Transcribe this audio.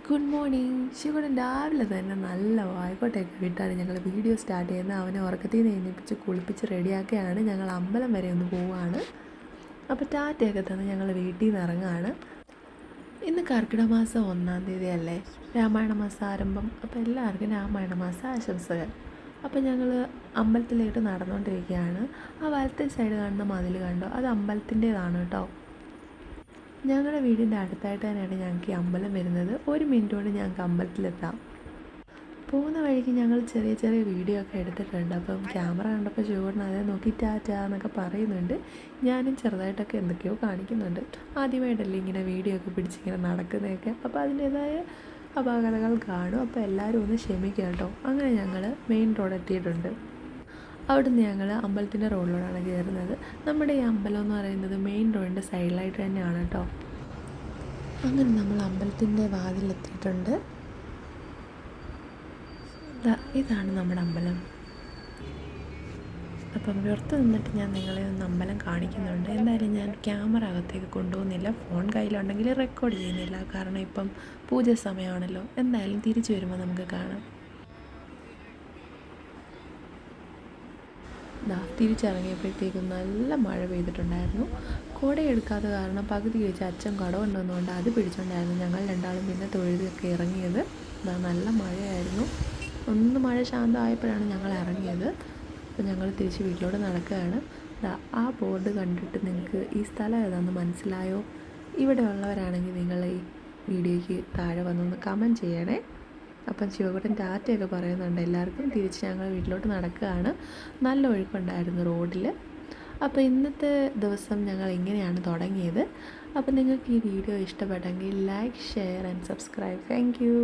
Good morning. Shivan രാവിലെ തന്നെ നല്ല വായ്ക്കോട്ടയൊക്കെ വിട്ടാണ് ഞങ്ങൾ വീഡിയോ സ്റ്റാർട്ട് ചെയ്യുന്നത്. അവനെ ഉറക്കത്തിൽ നിന്ന് എഴുന്നേൽപ്പിച്ച് കുളിപ്പിച്ച് റെഡിയാക്കിയാണ് ഞങ്ങൾ അമ്പലം വരെ ഒന്ന് പോവുകയാണ്. അപ്പോൾ ടാറ്റയൊക്കെ തന്ന് ഞങ്ങൾ വീട്ടിൽ നിന്ന് ഇറങ്ങുകയാണ്. ഇന്ന് കർക്കിടക മാസം 1-ാം തീയതി അല്ലേ, രാമായണ മാസം ആരംഭം. അപ്പോൾ എല്ലാവർക്കും രാമായണ മാസം ആശംസകൾ. അപ്പോൾ ഞങ്ങൾ അമ്പലത്തിലേക്ക് നടന്നുകൊണ്ടിരിക്കുകയാണ്. ആ വലത്തെ സൈഡ് കാണുന്ന മതിൽ കണ്ടോ, അത് അമ്പലത്തിൻ്റേതാണ് കേട്ടോ. ഞങ്ങളുടെ വീടിൻ്റെ അടുത്തായിട്ട് തന്നെയാണ് ഞങ്ങൾക്ക് ഈ അമ്പലം വരുന്നത്. 1 മിനിറ്റ് കൊണ്ട് ഞങ്ങൾക്ക് അമ്പലത്തിലെത്താം. പോകുന്ന വഴിക്ക് ഞങ്ങൾ ചെറിയ ചെറിയ വീഡിയോ ഒക്കെ എടുത്തിട്ടുണ്ട്. അപ്പം ക്യാമറ കണ്ടപ്പോൾ ചുവടിന് അതേ നോക്കി ടാറ്റാ എന്നൊക്കെ പറയുന്നുണ്ട്. ഞാനും ചെറുതായിട്ടൊക്കെ എന്തൊക്കെയോ കാണിക്കുന്നുണ്ട്. ആദ്യമായിട്ടല്ലേ ഇങ്ങനെ വീഡിയോ ഒക്കെ പിടിച്ചിങ്ങനെ നടക്കുന്നതൊക്കെ. അപ്പോൾ അതിൻ്റേതായ അപാകതകൾ കാണും. അപ്പോൾ എല്ലാവരും ഒന്ന് ക്ഷമിക്കുക കേട്ടോ. അങ്ങനെ ഞങ്ങൾ മെയിൻ റോഡ് എത്തിയിട്ടുണ്ട്. അവിടുന്ന് ഞങ്ങൾ അമ്പലത്തിൻ്റെ റോഡിലൂടെയാണ് കയറുന്നത്. നമ്മുടെ ഈ അമ്പലം എന്ന് പറയുന്നത് മെയിൻ റോഡിൻ്റെ സൈഡിലായിട്ട് തന്നെയാണ് കേട്ടോ. അങ്ങനെ നമ്മൾ അമ്പലത്തിൻ്റെ വാതിലെത്തിയിട്ടുണ്ട്. ഇതാണ് നമ്മുടെ അമ്പലം. അപ്പം പുറത്ത് നിന്നിട്ട് ഞാൻ നിങ്ങളെ ഒന്ന് അമ്പലം കാണിക്കുന്നുണ്ട്. എന്തായാലും ഞാൻ ക്യാമറ അകത്തേക്ക് കൊണ്ടുപോകുന്നില്ല. ഫോൺ കയ്യിലുണ്ടെങ്കിൽ റെക്കോർഡ് ചെയ്യുന്നില്ല. കാരണം ഇപ്പം പൂജ സമയമാണല്ലോ. എന്തായാലും തിരിച്ചു വരുമ്പോൾ നമുക്ക് കാണാം. തിരിച്ചിറങ്ങിയപ്പോഴത്തേക്കും നല്ല മഴ പെയ്തിട്ടുണ്ടായിരുന്നു. കുടയെടുക്കാത്ത കാരണം പകുതി വെച്ച് അച്ഛൻ കട കൊണ്ടുവന്നുകൊണ്ട് അത് പിടിച്ചുകൊണ്ടായിരുന്നു ഞങ്ങൾ രണ്ടാളും പിന്നെ തൊഴുതൊക്കെ ഇറങ്ങിയത്. നല്ല മഴയായിരുന്നു. ഒന്ന് മഴ ശാന്തമായപ്പോഴാണ് ഞങ്ങൾ ഇറങ്ങിയത്. അപ്പോൾ ഞങ്ങൾ തിരിച്ച് വീട്ടിലോട്ട് നടക്കുകയാണ്. ആ ബോർഡ് കണ്ടിട്ട് നിങ്ങൾക്ക് ഈ സ്ഥലം ഏതാണെന്ന് മനസ്സിലായോ? ഇവിടെ ഉള്ളവരാണെങ്കിൽ നിങ്ങൾ ഈ വീഡിയോയ്ക്ക് താഴെ വന്നൊന്ന് കമൻറ്റ് ചെയ്യണേ. അപ്പം ശിവകുട്ടൻ ടാറ്റയൊക്കെ പറയുന്നുണ്ട് എല്ലാവർക്കും. തിരിച്ച് ഞങ്ങൾ വീട്ടിലോട്ട് നടക്കുകയാണ്. നല്ല ഒഴുക്കുണ്ടായിരുന്നു റോഡിൽ. അപ്പോൾ ഇന്നത്തെ ദിവസം ഞങ്ങൾ ഇങ്ങനെയാണ് തുടങ്ങിയത്. അപ്പോൾ നിങ്ങൾക്ക് ഈ വീഡിയോ ഇഷ്ടപ്പെട്ടെങ്കിൽ like, share and subscribe. Thank you.